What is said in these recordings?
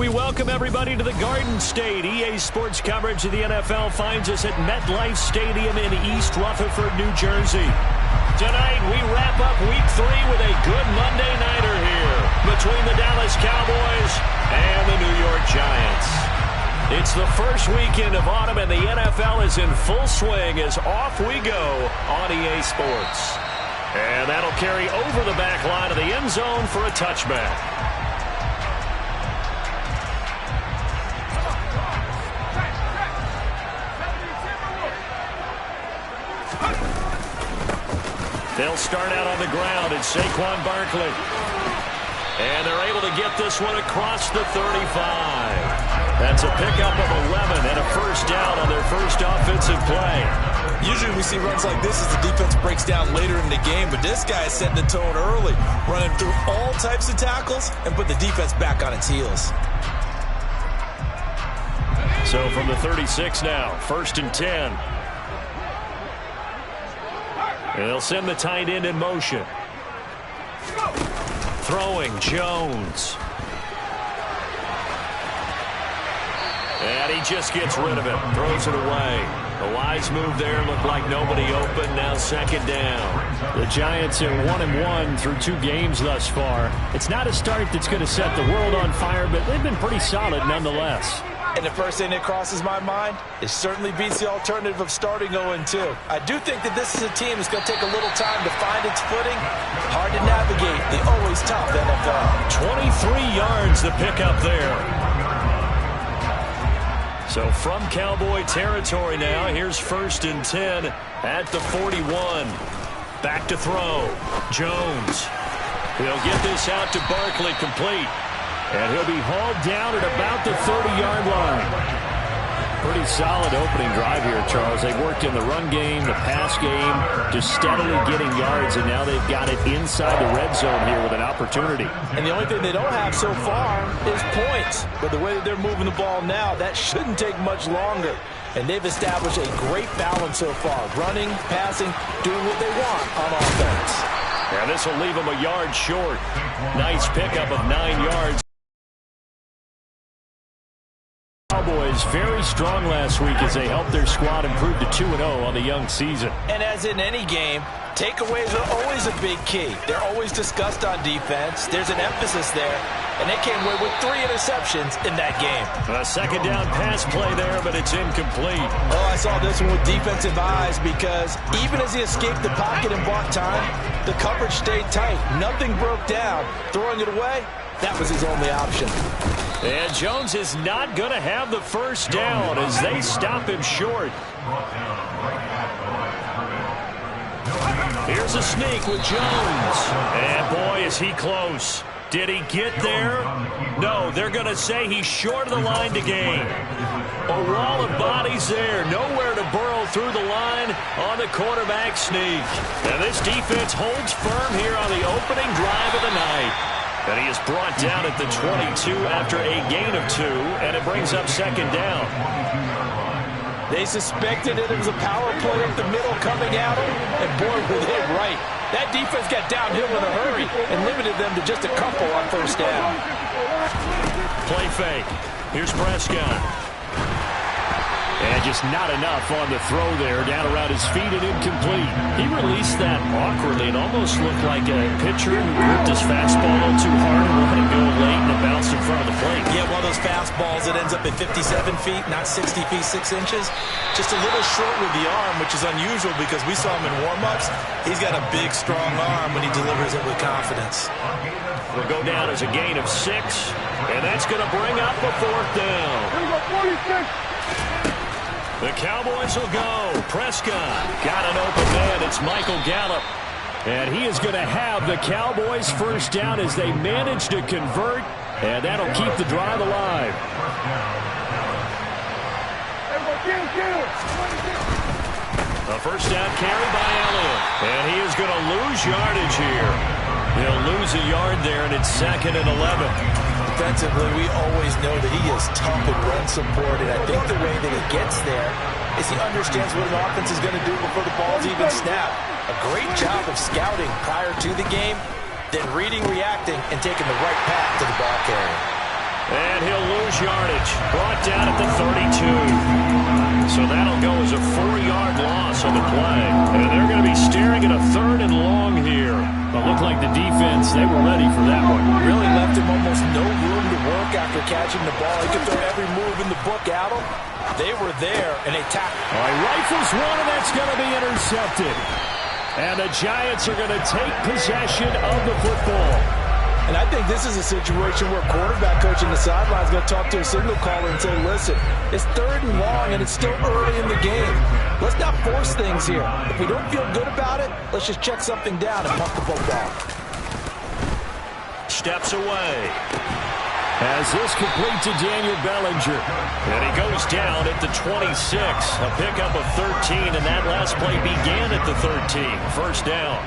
We welcome everybody to the Garden State. EA Sports coverage of the NFL finds us at MetLife Stadium in East Rutherford, New Jersey. Tonight, we wrap up Week 3 with a good Monday nighter here between the Dallas Cowboys and the New York Giants. It's the first weekend of autumn, and the NFL is in full swing as off we go on EA Sports. And that'll carry over the back line of the end zone for a touchback. They'll start out on the ground. It's Saquon Barkley. And they're able to get this one across the 35. That's a pickup of 11 and a first down on their first offensive play. Usually we see runs like this as the defense breaks down later in the game, but this guy is setting the tone early, running through all types of tackles and put the defense back on its heels. So from the 36 now, 1st and 10. And they'll send the tight end in motion. Throwing, Jones. And he just gets rid of it. Throws it away. A wise move there. Looked like nobody open. Now 2nd down. The Giants are 1-1 through 2 games thus far. It's not a start that's going to set the world on fire, but they've been pretty solid nonetheless. And the first thing that crosses my mind, it certainly beats the alternative of starting 0-2. I do think that this is a team that's going to take a little time to find its footing. Hard to navigate the always tough NFL. 23 yards the pickup there. So from Cowboy territory now, here's 1st and 10 at the 41. Back to throw. Jones. He'll get this out to Barkley, complete. And he'll be hauled down at about the 30-yard line. Pretty solid opening drive here, Charles. They've worked in the run game, the pass game, just steadily getting yards, and now they've got it inside the red zone here with an opportunity. And the only thing they don't have so far is points. But the way that they're moving the ball now, that shouldn't take much longer. And they've established a great balance so far. Running, passing, doing what they want on offense. And this will leave them a yard short. Nice pickup of 9 yards. Cowboys very strong last week as they helped their squad improve to 2-0 on the young season. And as in any game, takeaways are always a big key. They're always discussed on defense. There's an emphasis there, and they came away with 3 interceptions in that game. A 2nd down pass play there, but it's incomplete. Oh, I saw this one with defensive eyes because even as he escaped the pocket and bought time, the coverage stayed tight. Nothing broke down. Throwing it away, that was his only option. And Jones is not going to have the first down as they stop him short. Here's a sneak with Jones. And boy, is he close. Did he get there? No, they're going to say he's short of the line to gain. A wall of bodies there. Nowhere to burrow through the line on the quarterback sneak. And this defense holds firm here on the opening drive of the night. And he is brought down at the 22 after a gain of 2, and it brings up 2nd down. They suspected that it was a power play up the middle coming at them, and boy, were they right. That defense got downhill in a hurry and limited them to just a couple on 1st down. Play fake. Here's Prescott. And just not enough on the throw there, down around his feet and incomplete. He released that awkwardly. It almost looked like a pitcher who gripped his fastball a little too hard and let it go late, and it bounced in front of the plate. Yeah, one of those fastballs that ends up at 57 feet, not 60 feet, 6 inches. Just a little short with the arm, which is unusual because we saw him in warm-ups. He's got a big, strong arm when he delivers it with confidence. Will go down as a gain of 6, and that's going to bring up a 4th down. The Cowboys will go. Prescott got an open man. It's Michael Gallup. And he is going to have the Cowboys first down as they manage to convert, and that'll keep the drive alive. A first down carry by Elliott. And he is going to lose yardage here. He'll lose a yard there, and it's 2nd and 11. Defensively, we always know that he is tough in run support, and I think the way that he gets there is he understands what an offense is going to do before the ball's even snapped. A great job of scouting prior to the game, then reading, reacting, and taking the right path to the ball carrier. And he'll lose yardage. Brought down at the 32. So that'll go as a 4-yard loss on the play. And they're going to be staring at a 3rd and long here. It looked like the defense, they were ready for that one. Really left him almost no room to work after catching the ball. He could throw every move in the book at him. They were there, and they tackled. All right, rifles one, and that's going to be intercepted. And the Giants are going to take possession of the football. And I think this is a situation where quarterback coach in the sideline is going to talk to a signal caller and say, listen, it's 3rd and long, and it's still early in the game. Let's not force things here. If we don't feel good about it, let's just check something down and pump the football. Steps away. As this complete to Daniel Bellinger. And he goes down at the 26. A pickup of 13, and that last play began at the 13. First down.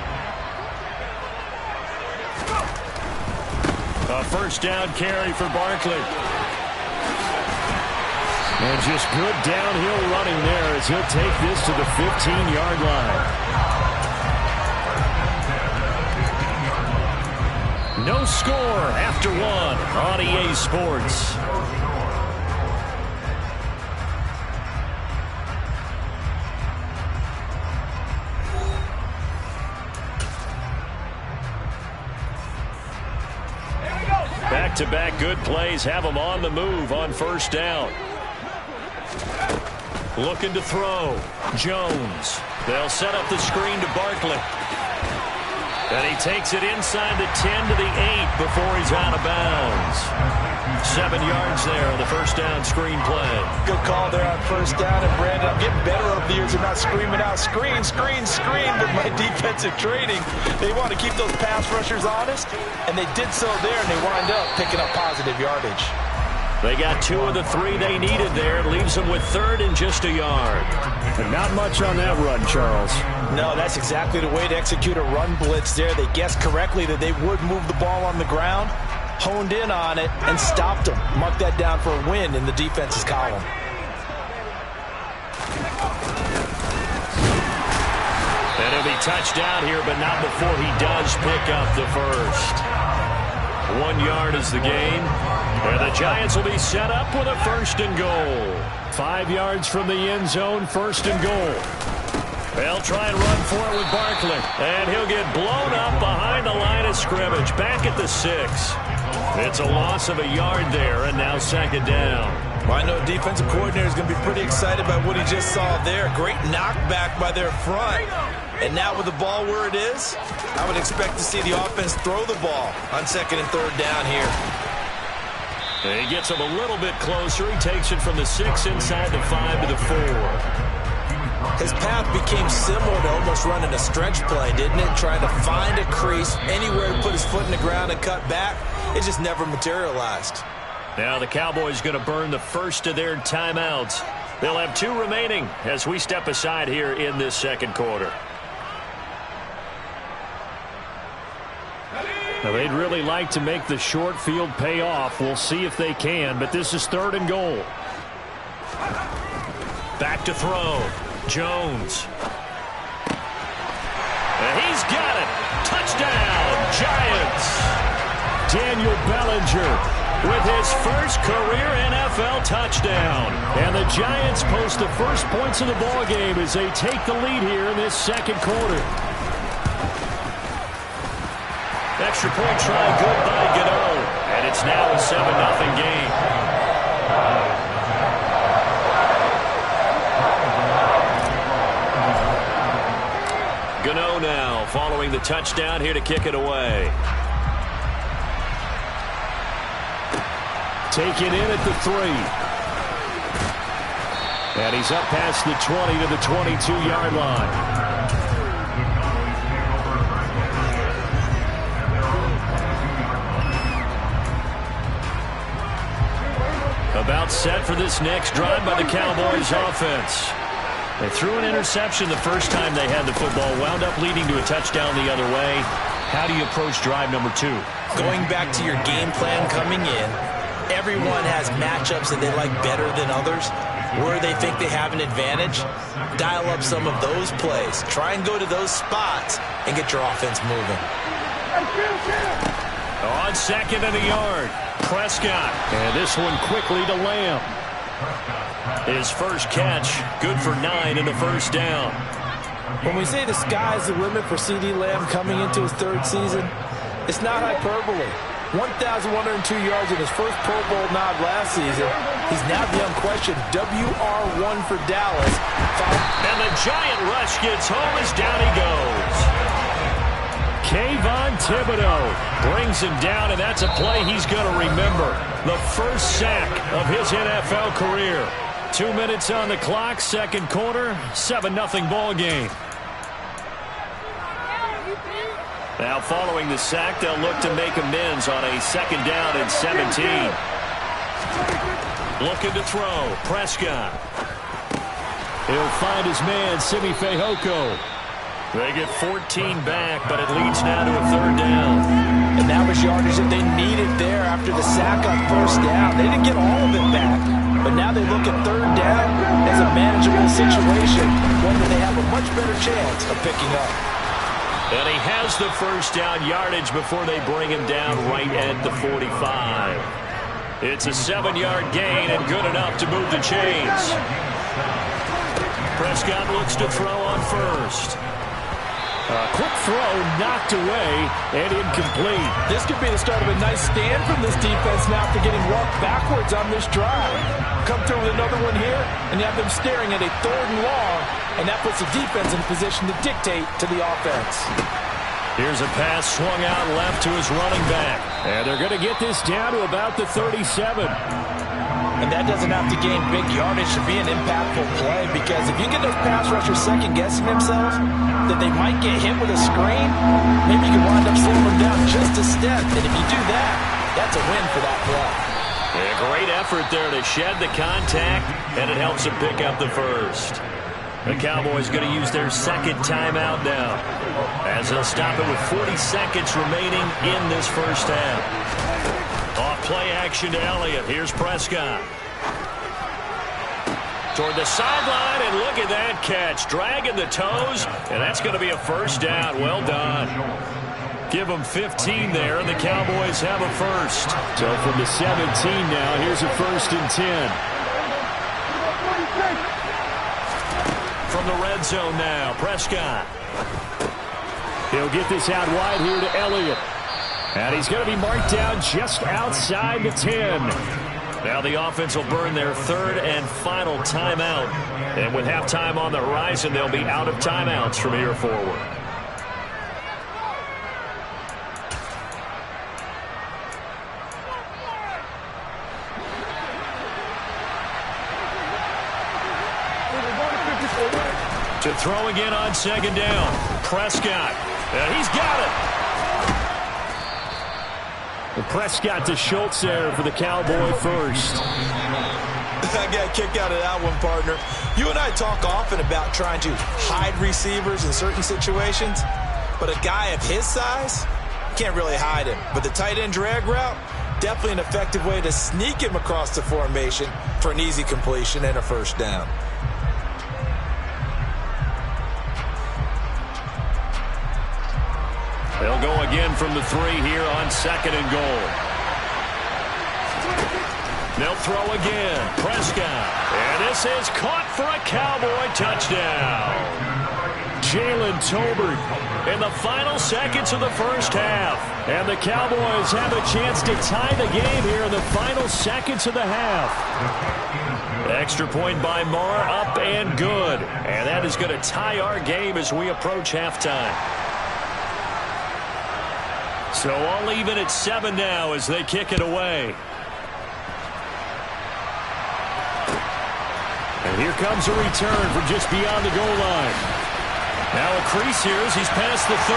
A first down carry for Barkley. And just good downhill running there as he'll take this to the 15-yard line. No score after 1 on EA Sports. Back-to-back good plays have them on the move on first down. Looking to throw. Jones. They'll set up the screen to Barkley. And he takes it inside the 10 to the 8 before he's out of bounds. 7 yards there on the first down screen play. Good call there on first down. And Brandon, I'm getting better over the years of not screaming out, screen, screen, screen with my defensive training. They want to keep those pass rushers honest, and they did so there, and they wind up picking up positive yardage. They got 2 of the 3 they needed there. It leaves them with 3rd and just a yard. But not much on that run, Charles. No, that's exactly the way to execute a run blitz there. They guessed correctly that they would move the ball on the ground, honed in on it, and stopped them. Mark that down for a win in the defense's column. And he'll be touched down here, but not before he does pick up the first. 1 yard is the gain. And the Giants will be set up with a 1st and goal. 5 yards from the end zone, 1st and goal. They'll try and run for it with Barkley. And he'll get blown up behind the line of scrimmage. Back at the 6. It's a loss of a yard there, and now 2nd down. Well, I know defensive coordinator is going to be pretty excited by what he just saw there. Great knockback by their front. And now with the ball where it is, I would expect to see the offense throw the ball on 2nd and 3rd down here. And he gets him a little bit closer. He takes it from the 6 inside the 5 to the 4. His path became similar to almost running a stretch play, didn't it? Trying to find a crease, anywhere to put his foot in the ground and cut back. It just never materialized. Now the Cowboys going to burn the first of their timeouts. They'll have 2 remaining as we step aside here in this 2nd quarter. Now they'd really like to make the short field pay off. We'll see if they can, but this is 3rd and goal. Back to throw. Jones. And he's got it. Touchdown, Giants. Daniel Bellinger with his first career NFL touchdown. And the Giants post the first points of the ball game as they take the lead here in this 2nd quarter. Extra point try good by Gano. And it's now a 7-0 game. Gano now following the touchdown here to kick it away. Taken in at the 3. And he's up past the 20 to the 22-yard line. About set for this next drive by the Cowboys offense. They threw an interception the first time they had the football, wound up leading to a touchdown the other way. How do you approach drive number 2? Going back to your game plan coming in, everyone has matchups that they like better than others. Where they think they have an advantage, dial up some of those plays. Try and go to those spots and get your offense moving. On second and a yard, Prescott. And this one quickly to Lamb. His first catch, good for 9 in the first down. When we say the sky's the limit for C.D. Lamb coming into his third season, it's not hyperbole. 1,102 yards in his first Pro Bowl nod last season. He's now the unquestioned WR1 for Dallas. And the giant rush gets home as down he goes. Kayvon Thibodeau brings him down, and that's a play he's going to remember. The first sack of his NFL career. 2 minutes on the clock, second quarter, 7-0 ball game. Now following the sack, they'll look to make amends on a second down and 17. Looking to throw, Prescott. He'll find his man, Simi Fehoko. They get 14 back, but it leads now to a third down. And that was yardage that they needed there after the sack on first down. They didn't get all of it back, but now they look at third down as a manageable situation, one that they have a much better chance of picking up. And he has the first down yardage before they bring him down right at the 45. It's a 7-yard gain and good enough to move the chains. Prescott looks to throw on first. A quick throw knocked away and incomplete. This could be the start of a nice stand from this defense now after getting walked backwards on this drive. Come through with another one here, and you have them staring at a third and long, and that puts the defense in a position to dictate to the offense. Here's a pass swung out left to his running back. And they're going to get this down to about the 37. And that doesn't have to gain big yardage to be an impactful play, because if you get those pass rushers second-guessing themselves that they might get hit with a screen, maybe you can wind up slowing them down just a step. And if you do that, that's a win for that play. A great effort there to shed the contact, and it helps them pick up the first. The Cowboys going to use their second timeout now, as they'll stop it with 40 seconds remaining in this first half. Off play action to Elliott. Here's Prescott. Toward the sideline, and look at that catch. Dragging the toes, and that's going to be a first down. Well done. Give them 15 there, and the Cowboys have a first. So from the 17 now, here's a 1st and 10. From the red zone now, Prescott. He'll get this out wide here to Elliott. And he's going to be marked down just outside the 10. Now the offense will burn their third and final timeout. And with halftime on the horizon, they'll be out of timeouts from here forward. To throw again on second down. Prescott. And he's got it. And Prescott to Schultz there for the Cowboy first. I got a kick out of that one, partner. You and I talk often about trying to hide receivers in certain situations, but a guy of his size, can't really hide him. But the tight end drag route, definitely an effective way to sneak him across the formation for an easy completion and a first down. They'll go again from the 3 here on second and goal. They'll throw again. Prescott. And this is caught for a Cowboy touchdown. Jalen Tolbert in the final seconds of the first half. And the Cowboys have a chance to tie the game here in the final seconds of the half. Extra point by Marr, up and good. And that is going to tie our game as we approach halftime. So all even at 7 now as they kick it away. And here comes a return from just beyond the goal line. Now a crease here as he's past the 30.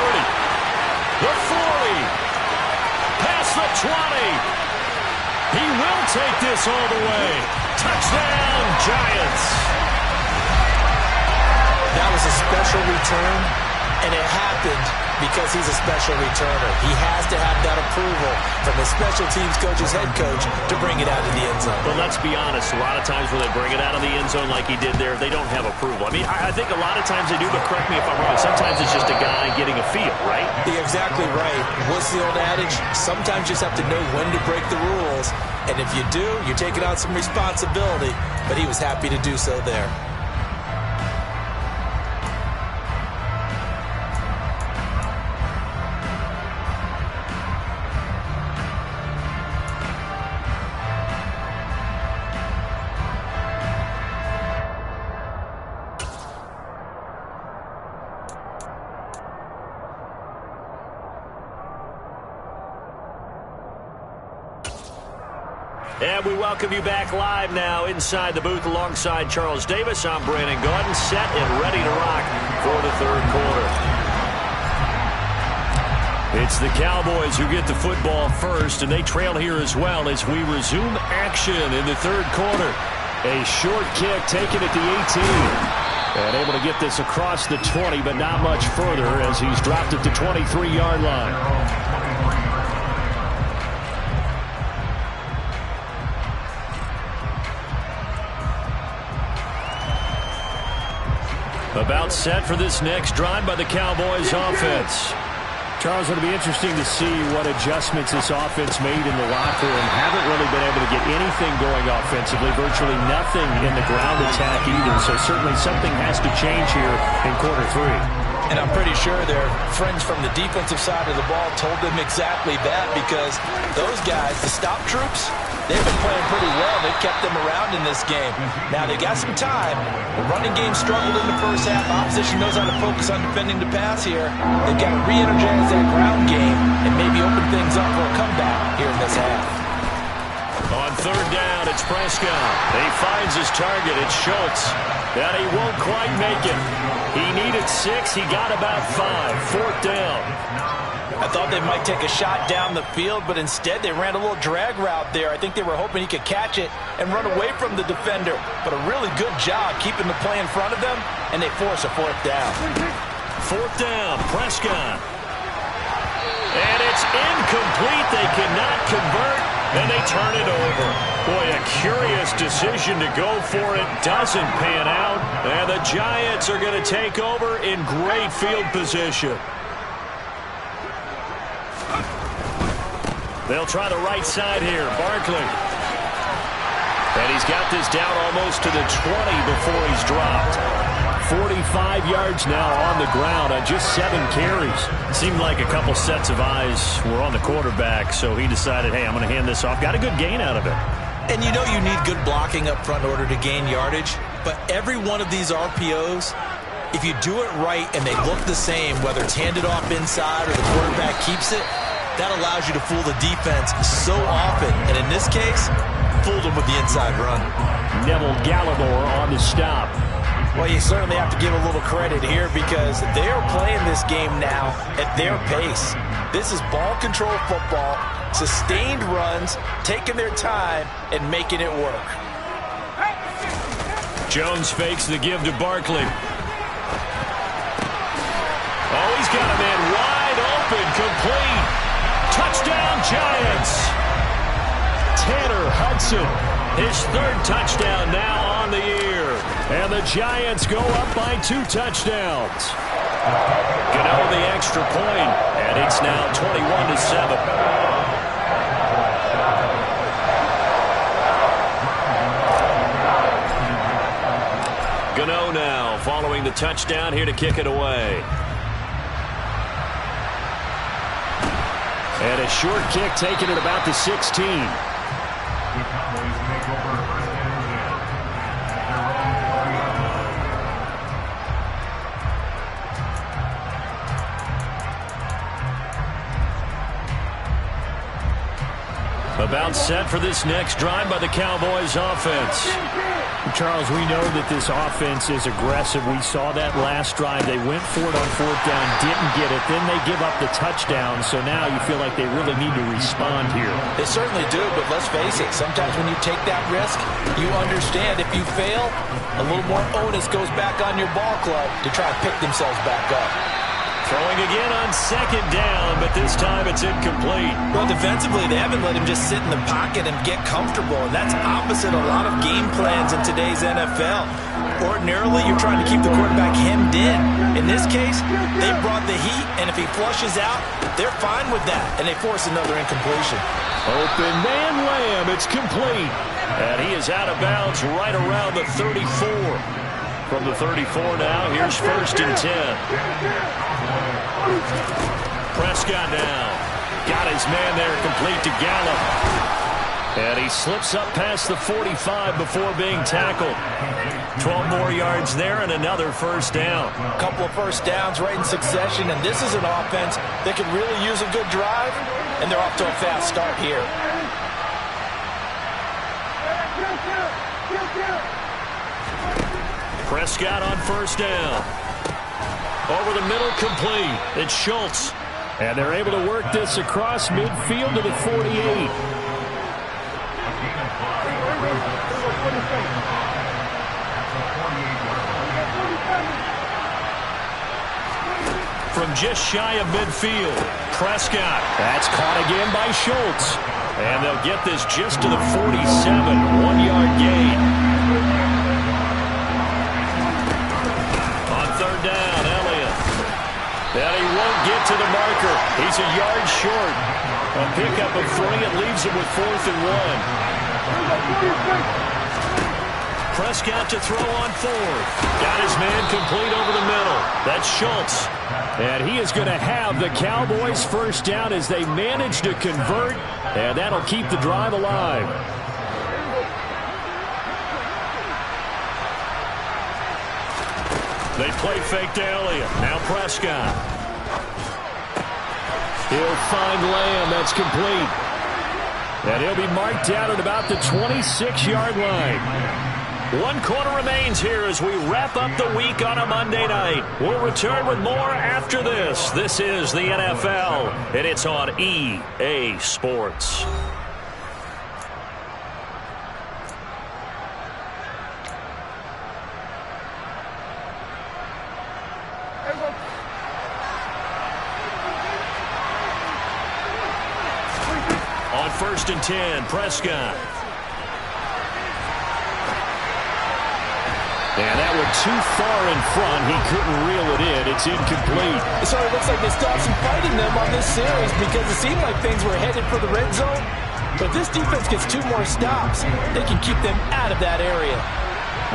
The 40. Past the 20. He will take this all the way. Touchdown, Giants. That was a special return, and it happened Because he's a special returner. He has to have that approval from his special teams coach's head coach to bring it out of the end zone. But let's be honest, a lot of times when they bring it out of the end zone like he did there, they don't have approval. I mean, I think a lot of times they do, but correct me if I'm wrong. Sometimes it's just a guy getting a feel, right? You're exactly right. What's the old adage? Sometimes you just have to know when to break the rules. And if you do, you're taking on some responsibility. But he was happy to do so there. And we welcome you back live now inside the booth alongside Charles Davis. I'm Brandon Gaudin, set and ready to rock for the third quarter. It's the Cowboys who get the football first, and they trail here as well as we resume action in the third quarter. A short kick taken at the 18. And able to get this across the 20, but not much further as he's dropped at the 23-yard line. About set for this next drive by the Cowboys offense. Charles, it'll be interesting to see what adjustments this offense made in the locker room. Haven't really been able to get anything going offensively. Virtually nothing in the ground attack either. So certainly something has to change here in quarter three. And I'm pretty sure their friends from the defensive side of the ball told them exactly that, because those guys, the stop troops, they've been playing pretty well. They've kept them around in this game. Now, they got some time. The running game struggled in the first half. Opposition knows how to focus on defending the pass here. They've got to re-energize that ground game and maybe open things up for a comeback here in this half. On third down, it's Prescott. He finds his target. It's Schultz. And he won't quite make it. He needed 6. He got about 5. Fourth down. I thought they might take a shot down the field, but instead they ran a little drag route there. I think they were hoping he could catch it and run away from the defender. But a really good job keeping the play in front of them, and they force a fourth down. Fourth down, Prescott. And it's incomplete. They cannot convert, and they turn it over. Boy, a curious decision to go for it. Doesn't pan out, and the Giants are going to take over in great field position. They'll try the right side here. Barkley. And he's got this down almost to the 20 before he's dropped. 45 yards now on the ground on just 7 carries. Seemed like a couple sets of eyes were on the quarterback, so he decided, hey, I'm going to hand this off. Got a good gain out of it. And you know you need good blocking up front in order to gain yardage, but every one of these RPOs, if you do it right and they look the same, whether it's handed off inside or the quarterback keeps it, that allows you to fool the defense so often. And in this case, fooled them with the inside run. Neville Gallimore on the stop. Well, you certainly have to give a little credit here because they are playing this game now at their pace. This is ball control football, sustained runs, taking their time and making it work. Jones fakes the give to Barkley. Oh, he's got a man wide open, complete. Touchdown, Giants. Tanner Hudson, his third touchdown now on the year. And the Giants go up by 2 touchdowns. Gano the extra point, and it's now 21-7. Gano now following the touchdown here to kick it away. And a short kick taken at about the 16. About set for this next drive by the Cowboys offense. Charles, we know that this offense is aggressive. We saw that last drive. They went for it on fourth down, didn't get it. Then they give up the touchdown. So now you feel like they really need to respond here. They certainly do, but let's face it. Sometimes when you take that risk, you understand if you fail, a little more onus goes back on your ball club to try and pick themselves back up. Throwing again on second down, but this time it's incomplete. Well, defensively, they haven't let him just sit in the pocket and get comfortable, and that's opposite a lot of game plans in today's NFL. Ordinarily, you're trying to keep the quarterback hemmed in. In this case, they brought the heat, and if he flushes out, they're fine with that, and they force another incompletion. Open man Lamb, it's complete. And he is out of bounds right around the 34. From the 34 now, here's 1st and 10. Prescott now. Got his man there, complete to Gallup. And he slips up past the 45 before being tackled. 12 more yards there and another 1st down. A couple of 1st downs right in succession, and this is an offense that could really use a good drive, and they're off to a fast start here. Prescott on 1st down. Over the middle, complete. It's Schultz. And they're able to work this across midfield to the 48. From just shy of midfield, Prescott. That's caught again by Schultz. And they'll get this just to the 47. 1-yard gain. On 3rd down, Elliott. And he won't get to the marker. He's a yard short. A pickup of 3. It leaves him with 4th and 1. Prescott to throw on 4th. Got his man complete over the middle. That's Schultz. And he is going to have the Cowboys 1st down as they manage to convert. And that'll keep the drive alive. They play fake to Elliott. Now Prescott. He'll find Lamb. That's complete. And he'll be marked down at about the 26-yard line. 1 quarter remains here as we wrap up the week on a Monday night. We'll return with more after this. This is the NFL, and it's on EA Sports. On 1st and 10, Prescott. And that one too far in front. He couldn't reel it in. It's incomplete. So it looks like they still have some fight in them on this series because it seemed like things were headed for the red zone. But if this defense gets 2 more stops, they can keep them out of that area.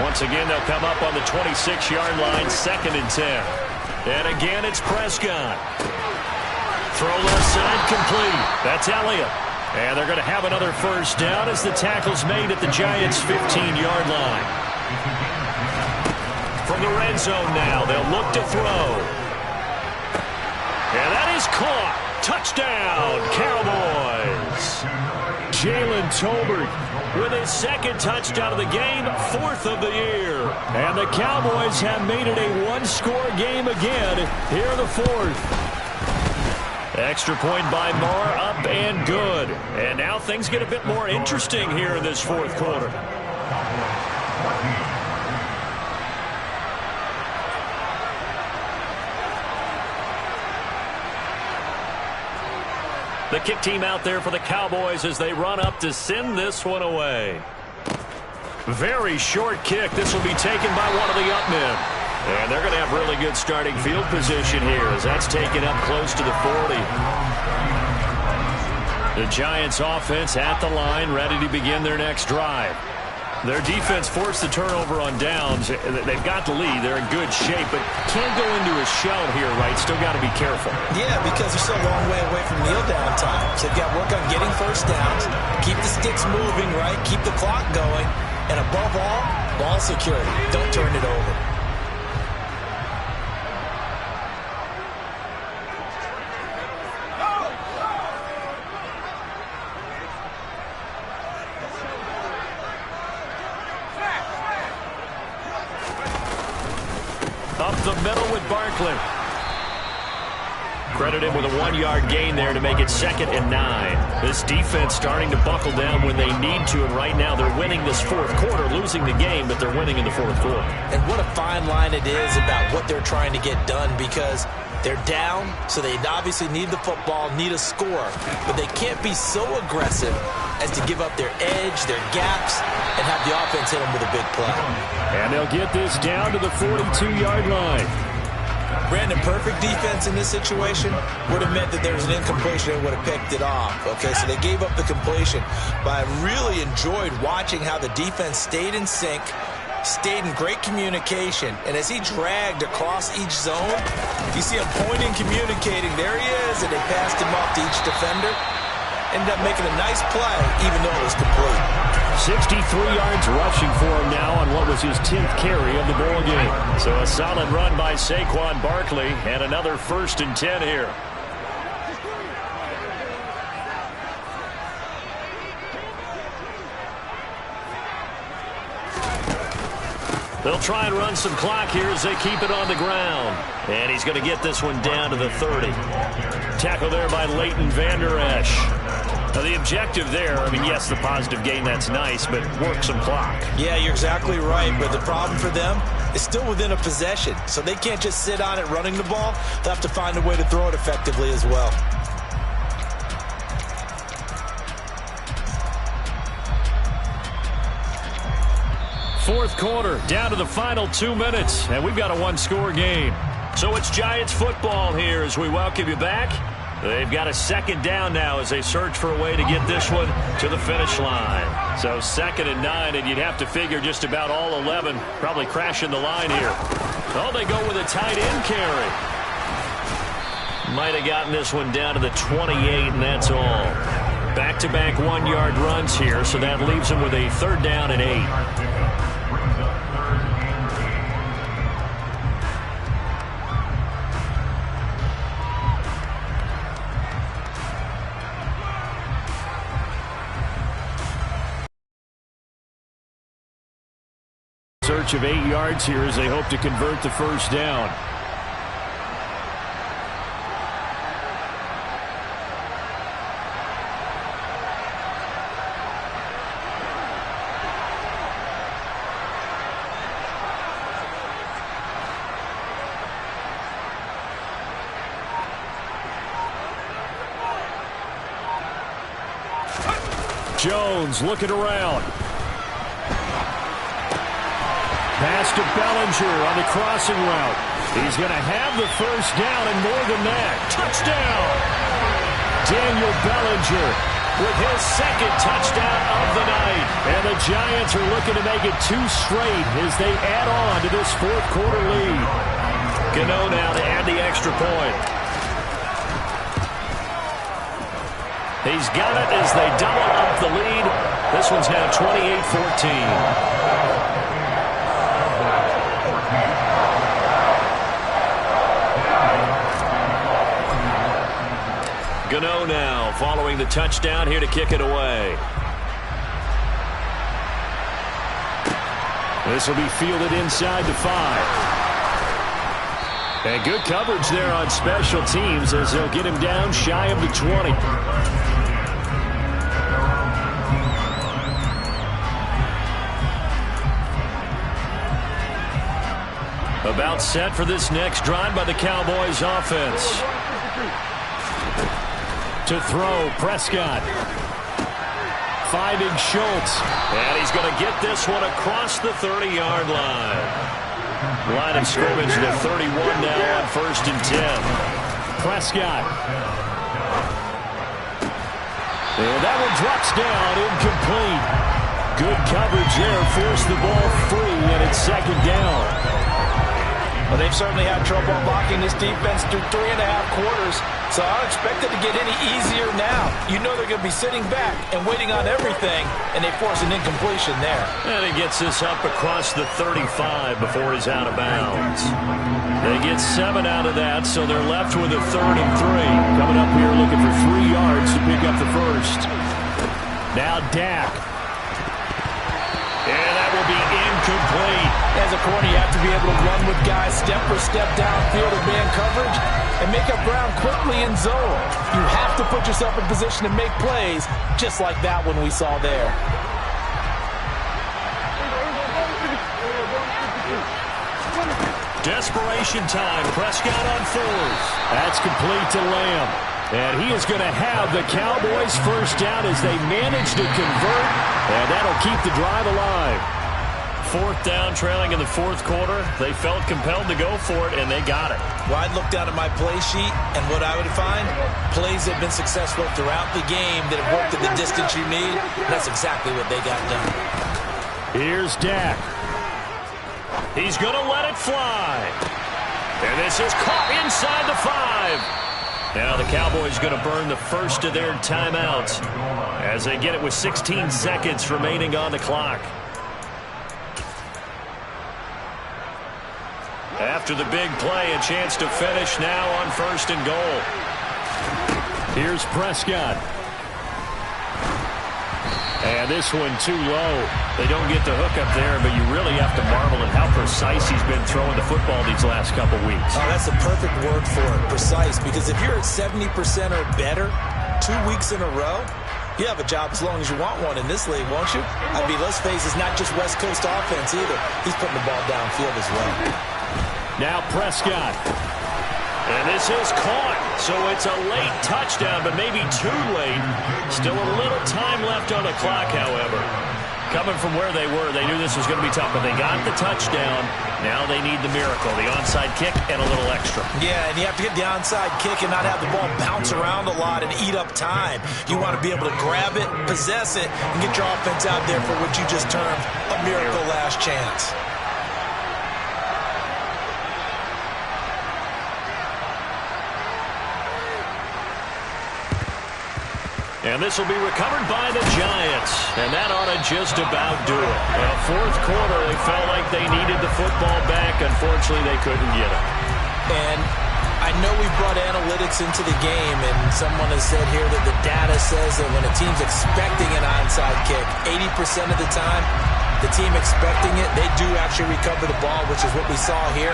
Once again, they'll come up on the 26-yard line, 2nd and 10. And again, it's Prescott. Throw left side, complete. That's Elliott. And they're going to have another 1st down as the tackle's made at the Giants' 15-yard line. From the red zone now, they'll look to throw. And that is caught. Touchdown, Cowboys. Jalen Tolbert with his 2nd touchdown of the game, 4th of the year. And the Cowboys have made it a 1-score game again here in the 4th. Extra point by Moore, up and good. And now things get a bit more interesting here in this 4th quarter. The kick team out there for the Cowboys as they run up to send this one away. Very short kick. This will be taken by one of the up men. And they're going to have really good starting field position here as that's taken up close to the 40. The Giants offense at the line, ready to begin their next drive. Their defense forced the turnover on downs. They've got the lead. They're in good shape, but can't go into a shell here, right? Still got to be careful. Yeah, because they're still a long way away from kneel down time. So they've got to work on getting 1st downs, keep the sticks moving, right? Keep the clock going. And above all, ball security. Don't turn it over. Up the middle with Barkley. Credit him with a 1-yard gain there to make it 2nd and 9. This defense starting to buckle down when they need to, and right now they're winning this 4th quarter, losing the game, but they're winning in the 4th quarter. And what a fine line it is about what they're trying to get done, because They're down, so they obviously need the football, need a score, but they can't be so aggressive as to give up their edge, their gaps, and have the offense hit them with a big play. And they'll get this down to the 42-yard line. Brandon, perfect defense in this situation would have meant that there was an incompletion and would have picked it off. Okay, so they gave up the completion, but I really enjoyed watching how the defense stayed in sync, stayed in great communication, and as he dragged across each zone, you see him pointing, communicating. There he is, and they passed him off to each defender. Ended up making a nice play, even though it was complete. 63 yards rushing for him now on what was his 10th carry of the ball game. So a solid run by Saquon Barkley, and another 1st and 10 here. They'll try and run some clock here as they keep it on the ground. And he's going to get this one down to the 30. Tackle there by Leighton Vander Esch. Now, the objective there, I mean, yes, the positive gain, that's nice, but work some clock. Yeah, you're exactly right, but the problem for them is still within a possession, so they can't just sit on it running the ball. They'll have to find a way to throw it effectively as well. Fourth quarter, down to the final 2 minutes, and we've got a one-score game. So it's Giants football here as we welcome you back. They've got a 2nd down now as they search for a way to get this one to the finish line. So 2nd and 9, and you'd have to figure just about all 11 probably crashing the line here. Oh, they go with a tight end carry. Might have gotten this one down to the 28, and that's all. Back-to-back 1-yard runs here, so that leaves them with a 3rd down and 8. Search of 8 yards here as they hope to convert the 1st down. Jones looking around. Pass to Bellinger on the crossing route. He's going to have the 1st down and more than that. Touchdown! Daniel Bellinger with his 2nd touchdown of the night. And the Giants are looking to make it 2 straight as they add on to this 4th quarter lead. Gano now to add the extra point. He's got it as they double up the lead. This one's now 28-14. Gano now following the touchdown here to kick it away. This will be fielded inside the 5. And good coverage there on special teams as they'll get him down shy of the 20. About set for this next drive by the Cowboys offense. To throw, Prescott. Finding Schultz. And he's going to get this one across the 30-yard line. Line of scrimmage to 31 now on 1st and 10. Prescott. And that one drops down, incomplete. Good coverage there, forced the ball free, and it's 2nd down. Well, they've certainly had trouble blocking this defense through 3.5 quarters, so I don't expect it to get any easier now. You know they're going to be sitting back and waiting on everything, and they force an incompletion there. And he gets this up across the 35 before he's out of bounds. They get 7 out of that, so they're left with a 3rd and 3. Coming up here looking for 3 yards to pick up the 1st. Now Dak. And that will be incomplete. As a corner, you have to be able to run with guys step for step downfield in man coverage and make up ground quickly in zone. You have to put yourself in position to make plays, just like that one we saw there. Desperation time. Prescott on fourth. That's complete to Lamb. And he is going to have the Cowboys first down as they manage to convert. And that'll keep the drive alive. Fourth down, trailing in the fourth quarter. They felt compelled to go for it, and they got it. Well, I'd look down at my play sheet, and what I would find, plays have been successful throughout the game that have worked at the distance you need. That's exactly what they got done. Here's Dak. He's going to let it fly. And this is caught inside the 5. Now the Cowboys going to burn the first of their timeouts as they get it with 16 seconds remaining on the clock. After the big play, a chance to finish now on first and goal. Here's Prescott. And this one too low. They don't get the hook up there, but you really have to marvel at how precise he's been throwing the football these last couple weeks. Oh, that's the perfect word for it, precise, because if you're at 70% or better 2 weeks in a row, you have a job as long as you want one in this league, won't you? I mean, let's face it, it's not just West Coast offense either. He's putting the ball downfield as well. Now Prescott. And this is caught. So it's a late touchdown, but maybe too late. Still a little time left on the clock, however. Coming from where they were, they knew this was going to be tough, but they got the touchdown. Now they need the miracle, the onside kick and a little extra. Yeah, and you have to get the onside kick and not have the ball bounce around a lot and eat up time. You want to be able to grab it, possess it, and get your offense out there for what you just termed a miracle last chance. And this will be recovered by the Giants. And that ought to just about do it. Well, fourth quarter, they felt like they needed the football back. Unfortunately, they couldn't get it. And I know we brought analytics into the game, and someone has said here that the data says that when a team's expecting an onside kick, 80% of the time, the team expecting it, they do actually recover the ball, which is what we saw here.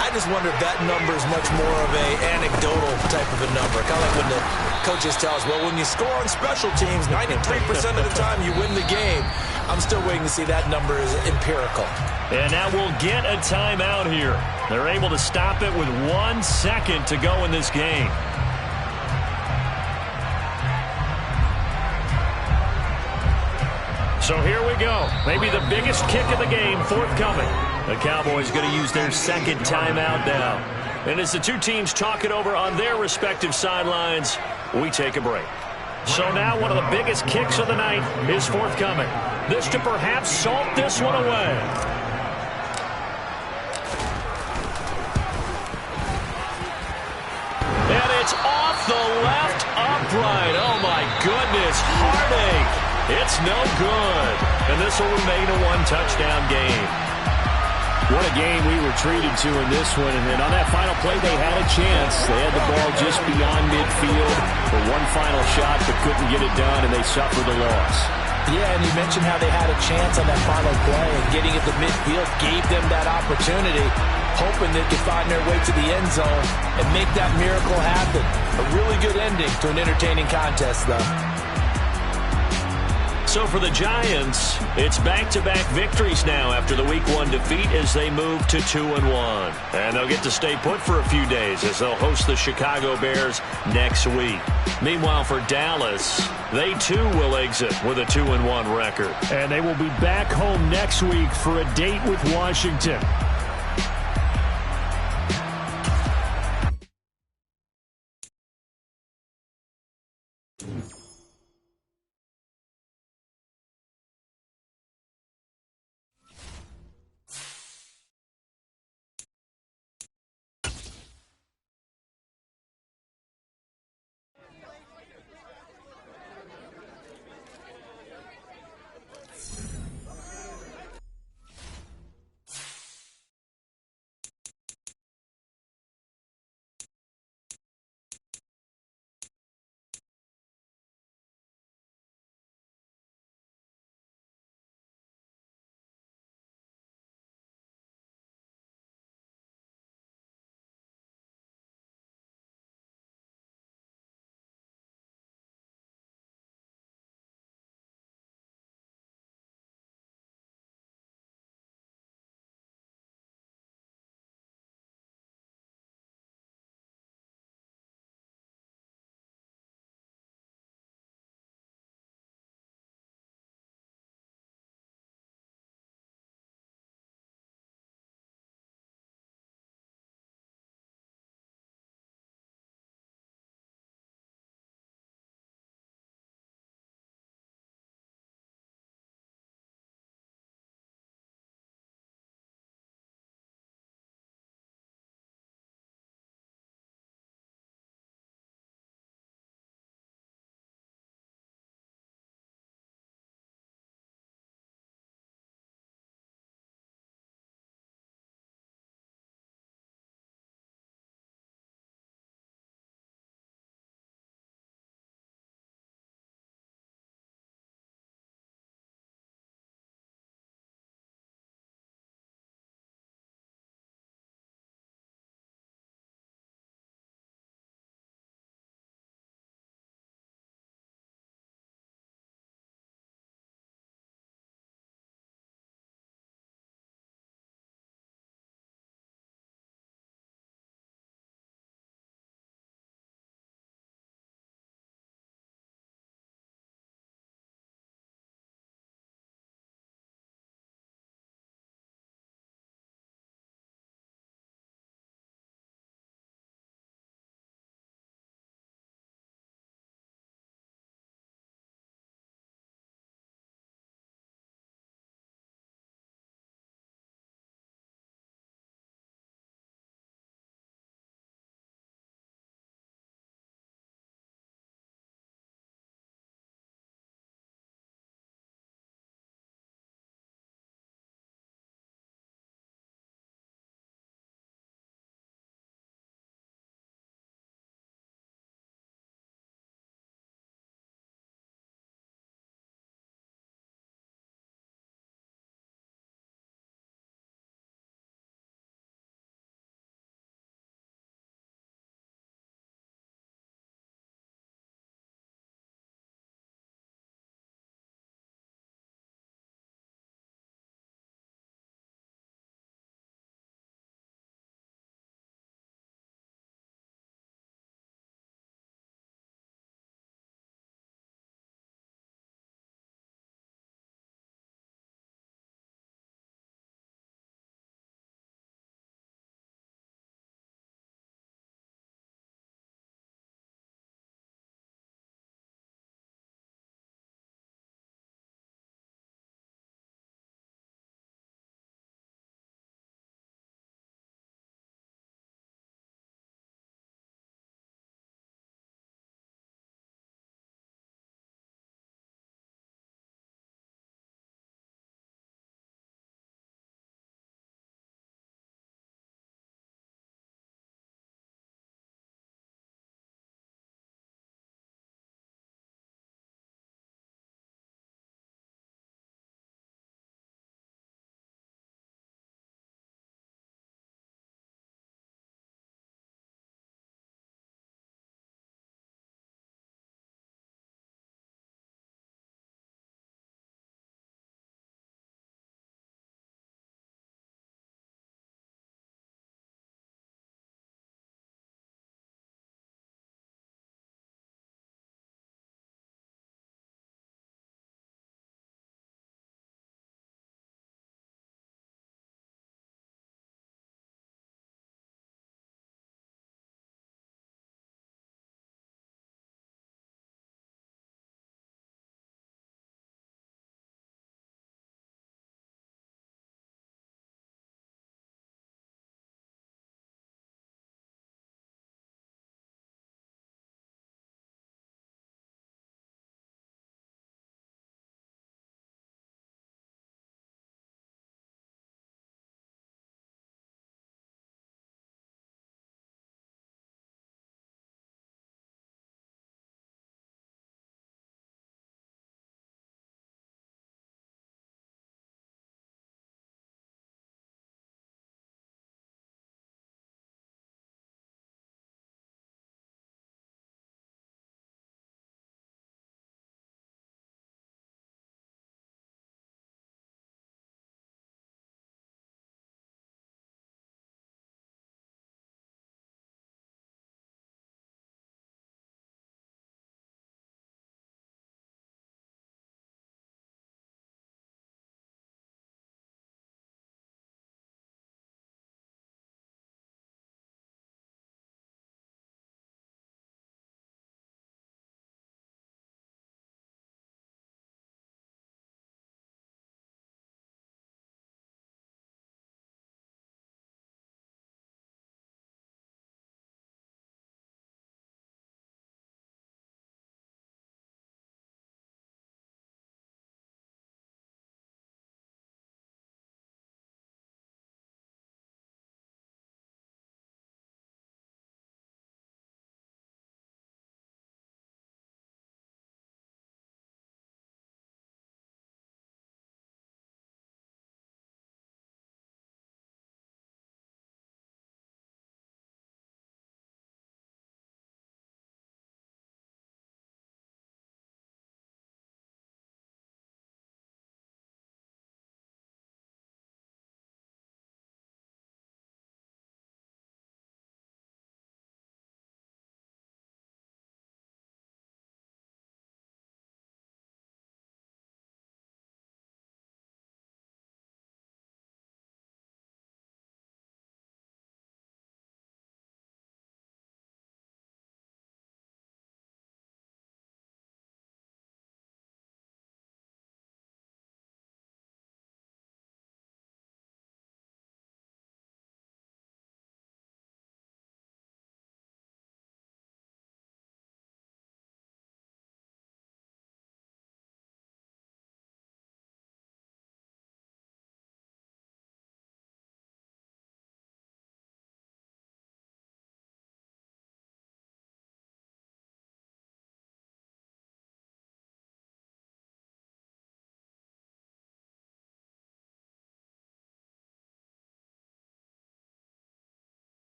I just wonder if that number is much more of a anecdotal type of a number. Kind of like when the coaches tell us, well, when you score on special teams, 93% of the time you win the game. I'm still waiting to see that number is empirical. And now we'll get a timeout here. They're able to stop it with 1 second to go in this game. So here we go. Maybe the biggest kick of the game forthcoming. The Cowboys going to use their second timeout now. And as the two teams talk it over on their respective sidelines, we take a break. So now one of the biggest kicks of the night is forthcoming. This to perhaps salt this one away. And it's off the left upright. Oh, my goodness. Heartache. It's no good. And this will remain a one-touchdown game. What a game we were treated to in this one. And then on that final play, they had a chance. They had the ball just beyond midfield for one final shot, but couldn't get it done, and they suffered the loss. Yeah, and you mentioned how they had a chance on that final play, and getting it to midfield gave them that opportunity, hoping they could find their way to the end zone and make that miracle happen. A really good ending to an entertaining contest, though. So for the Giants, it's back-to-back victories now after the Week 1 defeat as they move to 2-1. And they'll get to stay put for a few days as they'll host the Chicago Bears next week. Meanwhile, for Dallas, they too will exit with a 2-1 record. And they will be back home next week for a date with Washington.